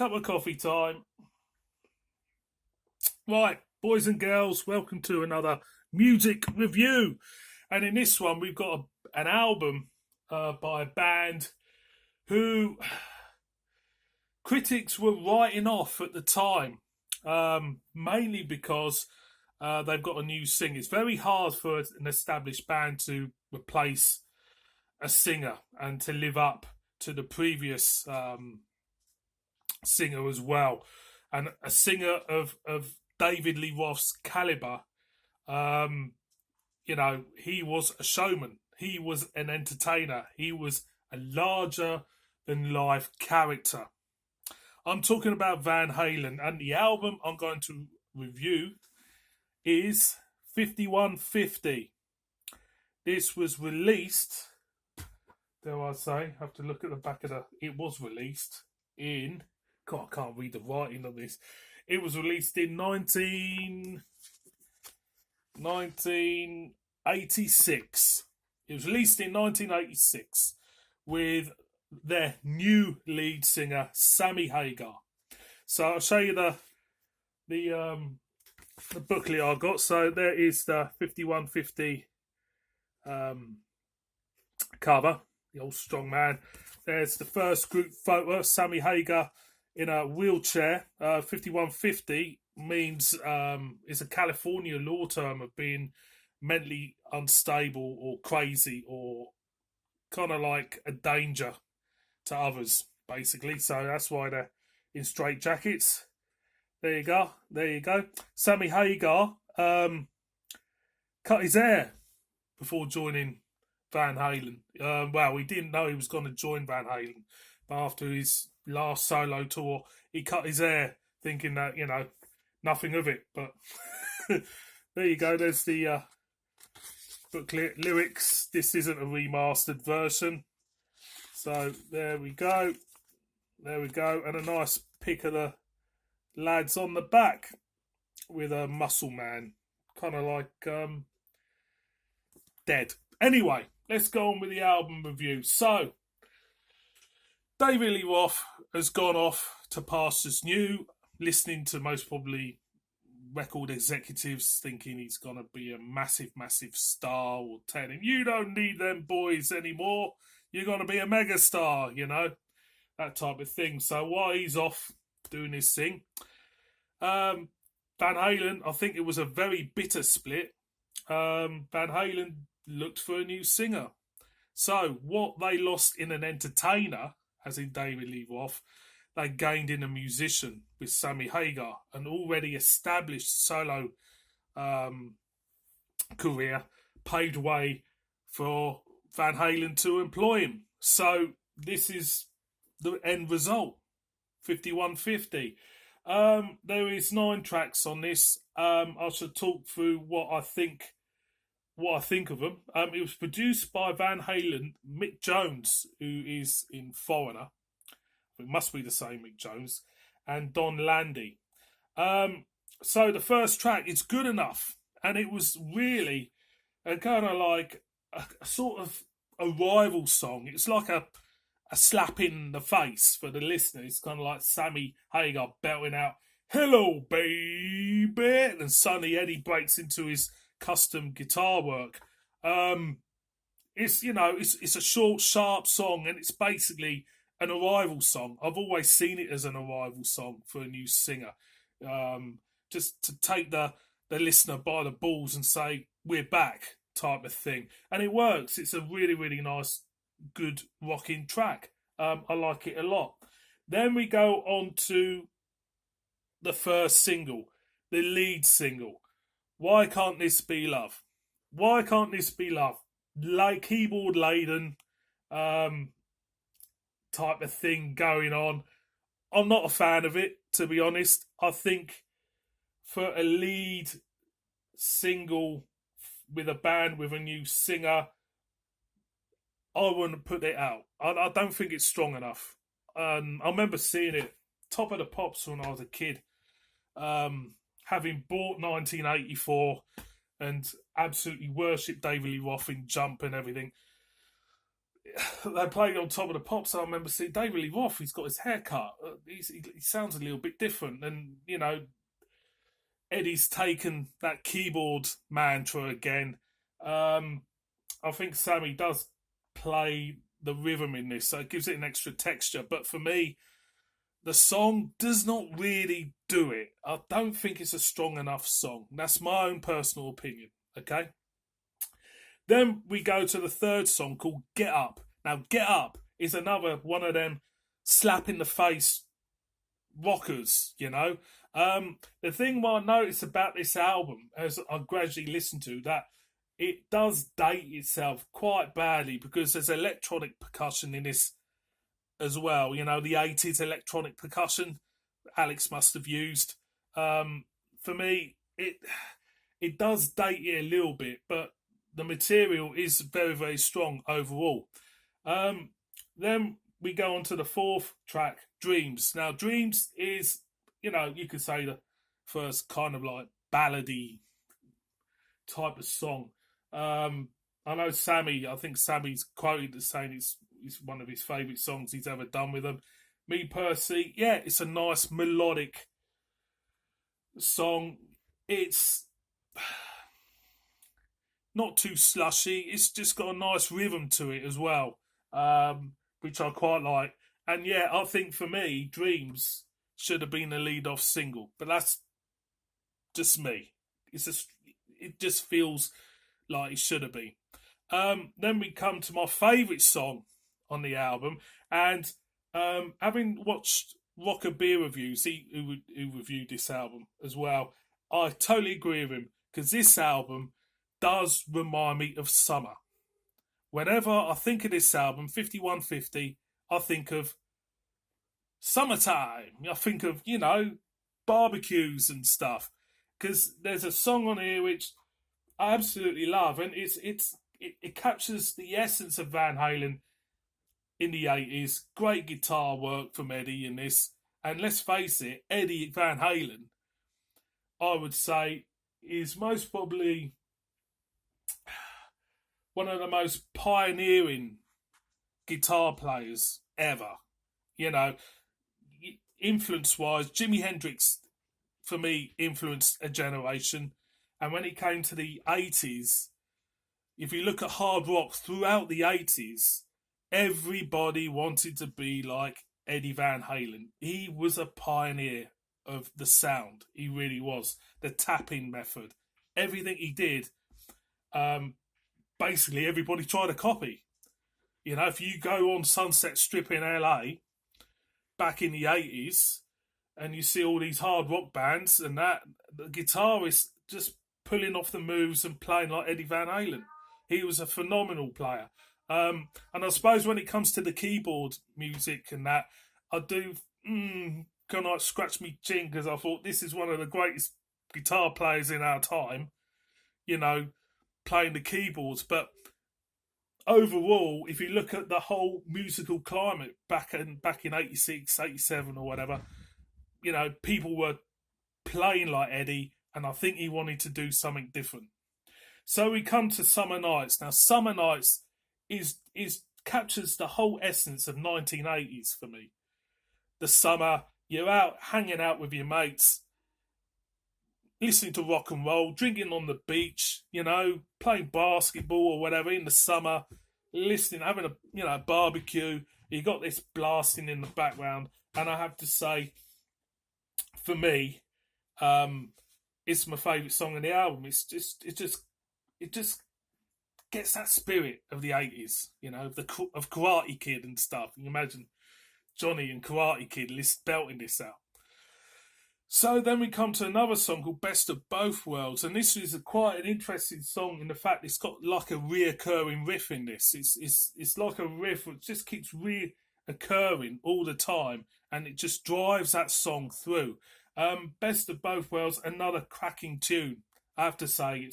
Cup of coffee time. Right, boys and girls, welcome to another music review. And in this one, we've got an album by a band who critics were writing off at the time, mainly because they've got a new singer. It's very hard for an established band to replace a singer and to live up to the previous singer as well. And a singer of David Lee Roth's caliber, he was a showman. He was an entertainer. He was a larger than life character. I'm talking about Van Halen, and the album I'm going to review is 5150. This was released, dare I say, have to look at the back of it was released in, God, I can't read the writing on this. It was released in 1986. It was released in 1986 with their new lead singer, Sammy Hagar. So I'll show you the booklet I got. So there is the 5150 cover, the old strong man. There's the first group photo, Sammy Hagar in a wheelchair. 5150 means it's a California law term of being mentally unstable or crazy or kind of like a danger to others, basically. So that's why they're in straitjackets. There you go. Sammy Hagar cut his hair before joining Van Halen. Well, he didn't know he was going to join Van Halen, but after his last solo tour, he cut his hair, thinking that, nothing of it. But there you go. There's the booklet lyrics. This isn't a remastered version. So there we go. And a nice pic of the lads on the back with a muscle man, kind of like dead. Anyway, let's go on with the album review. So, David Lee Roth has gone off to pastures new, listening to most probably record executives thinking he's going to be a massive, massive star, or telling him, you don't need them boys anymore, you're going to be a mega star, that type of thing. So while he's off doing his thing, Van Halen, I think it was a very bitter split. Van Halen looked for a new singer. So what they lost in an entertainer, as in David Lee Roth, they gained in a musician with Sammy Hagar, an already established solo career, paved way for Van Halen to employ him. So this is the end result, 5150. There is 9 tracks on this. I shall talk through what I think of them. It was produced by Van Halen, Mick Jones, who is in Foreigner. It must be the same Mick Jones, and Don Landy. So the first track is Good Enough, and it was really a kind of like a sort of a rival song. It's like a slap in the face for the listener. It's kind of like Sammy Hagar belting out, "Hello, baby," and suddenly Eddie breaks into his custom guitar work. It's a short, sharp song, and it's basically an arrival song. I've always seen it as an arrival song for a new singer, just to take the listener by the balls and say, we're back, type of thing. And it works. It's a really, really nice, good rocking track. I like it a lot. Then we go on to the first single, the lead single, Why Can't This Be Love? Why Can't This Be Love? Like keyboard laden type of thing going on. I'm not a fan of it, to be honest. I think for a lead single with a band with a new singer, I wouldn't put it out. I don't think it's strong enough. I remember seeing it Top of the Pops when I was a kid, having bought 1984 and absolutely worshipped David Lee Roth in Jump and everything. they played on Top of the Pops. I remember seeing David Lee Roth. He's got his hair cut. He sounds a little bit different, and Eddie's taken that keyboard mantra again. I think Sammy does play the rhythm in this, so it gives it an extra texture. But for me, the song does not really do it. I don't think it's a strong enough song. That's my own personal opinion. Okay. Then we go to the third song called Get Up. Now, Get Up is another one of them slap in the face rockers, The thing I noticed about this album, as I gradually listen to, that it does date itself quite badly because there's electronic percussion in this as well. The 80s electronic percussion Alex must have used. For me, it does date it a little bit, but the material is very, very strong overall. Then we go on to the fourth track, Dreams. Now, Dreams is, you could say the first kind of like ballady type of song. I know I think Sammy's quoted as saying it's one of his favourite songs he's ever done with them. Me personally, yeah, it's a nice melodic song. It's not too slushy. It's just got a nice rhythm to it as well, which I quite like. And yeah, I think for me, Dreams should have been the lead-off single, but that's just me. It just feels like it should have been. Then we come to my favourite song on the album, and having watched Rocker Beer Reviews, who reviewed this album as well, I totally agree with him, because this album does remind me of summer. Whenever I think of this album, 5150, I think of summertime. I think of, barbecues and stuff. Because there's a song on here which I absolutely love, and it captures the essence of Van Halen in the 80s. Great guitar work from Eddie in this. And let's face it, Eddie Van Halen, I would say, is most probably one of the most pioneering guitar players ever. Influence-wise, Jimi Hendrix, for me, influenced a generation. And when it came to the 80s, if you look at hard rock throughout the 80s, everybody wanted to be like Eddie Van Halen. He was a pioneer of the sound. He really was. The tapping method. Everything he did, basically everybody tried to copy. If you go on Sunset Strip in LA back in the 80s and you see all these hard rock bands and that, the guitarist just pulling off the moves and playing like Eddie Van Halen. He was a phenomenal player. And I suppose when it comes to the keyboard music and that, I do kind of scratch me chin because I thought this is one of the greatest guitar players in our time, playing the keyboards. But overall, if you look at the whole musical climate back in 86, 87 or whatever, people were playing like Eddie, and I think he wanted to do something different. So we come to Summer Nights. Now, Summer Nights is captures the whole essence of 1980s for me. The summer, you're out hanging out with your mates, listening to rock and roll, drinking on the beach, playing basketball or whatever in the summer, listening, having a barbecue. You got this blasting in the background, and I have to say, for me, it's my favourite song on the album. It just gets that spirit of the 80s, of Karate Kid and stuff. You can imagine Johnny and Karate Kid belting this out. So then we come to another song called Best of Both Worlds, and this is quite an interesting song in the fact it's got like a reoccurring riff in this. It's like a riff which just keeps reoccurring all the time, and it just drives that song through. Best of Both Worlds, another cracking tune. I have to say,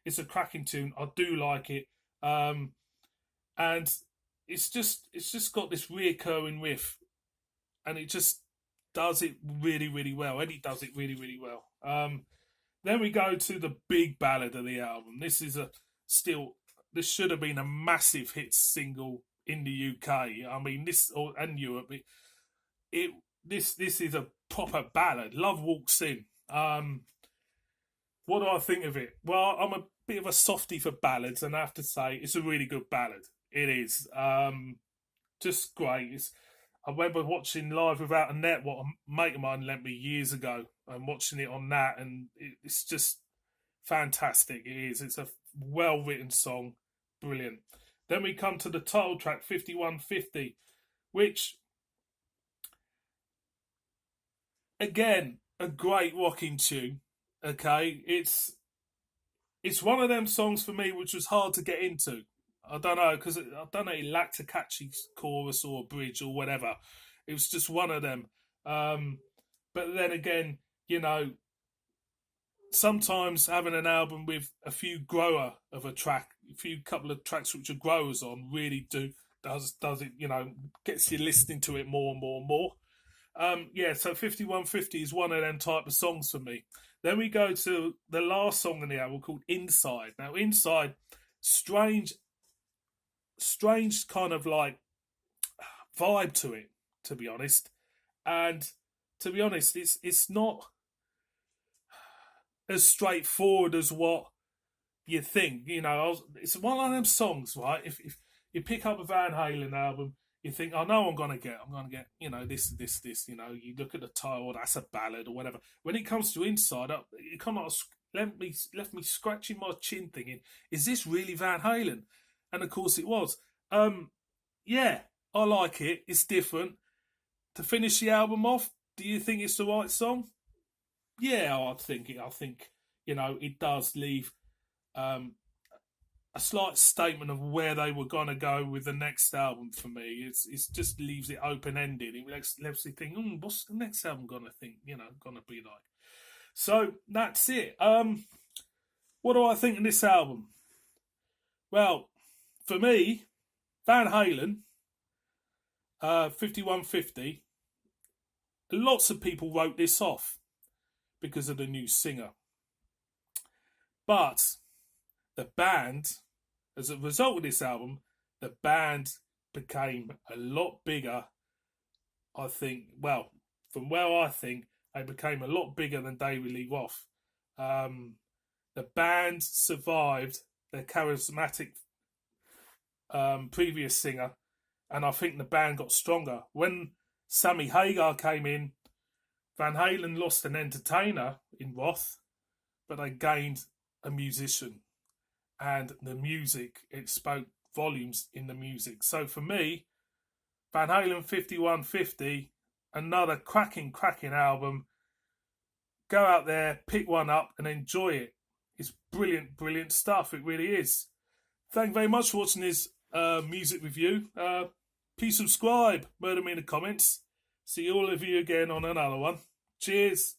it's a cracking tune. I do like it, and it's just got this reoccurring riff, and it just does it really, really well. Eddie does it really, really well. Then we go to the big ballad of the album. This should have been a massive hit single in the UK. I mean, and Europe. This is a proper ballad. Love Walks In. What do I think of it? Well, I'm a bit of a softie for ballads, and I have to say it's a really good ballad. It is. Just great. I remember watching Live Without a Net, what a mate of mine lent me years ago, and watching it on that, and it's just fantastic. It is. It's a well written song, brilliant. Then we come to the title track 5150, which again a great rocking tune. Okay, it's one of them songs for me which was hard to get into. I don't know, because I don't know, it lacked a catchy chorus or a bridge or whatever. It was just one of them. But then again, you know, sometimes having an album with a few grower of a track, couple of tracks which are growers on, really does it, you know, gets you listening to it more and more and more. Yeah, so 5150 is one of them type of songs for me. Then we go to the last song on the album called Inside. Now, Inside, strange kind of like vibe to it, to be honest. And to be honest, it's not as straightforward as what you think. You know, it's one of them songs, right? If you pick up a Van Halen album, you think, I know I'm gonna get, you know, this. You know, you look at the title, that's a ballad or whatever. When it comes to Inside, it kind of left me scratching my chin, thinking, is this really Van Halen? And of course, it was. Yeah, I like it. It's different. To finish the album off, do you think it's the right song? Yeah, I think, you know, it does leave a slight statement of where they were going to go with the next album for me. It's just leaves it open ended. It lets you think, what's the next album going to be like? So that's it. What do I think of this album? Well, for me, Van Halen, 5150. Lots of people wrote this off because of the new singer, but the band, as a result of this album, the band became a lot bigger. I think, well, from where I think, they became a lot bigger than David Lee Roth. The band survived their charismatic previous singer, and I think the band got stronger. When Sammy Hagar came in, Van Halen lost an entertainer in Roth, but they gained a musician. And the music, it spoke volumes in the music. So for me, Van Halen 5150, another cracking album. Go out there, pick one up and enjoy it. It's brilliant stuff. It really is. Thank you very much for watching this music review. Please subscribe, murder me in the comments. See all of you again on another one. Cheers.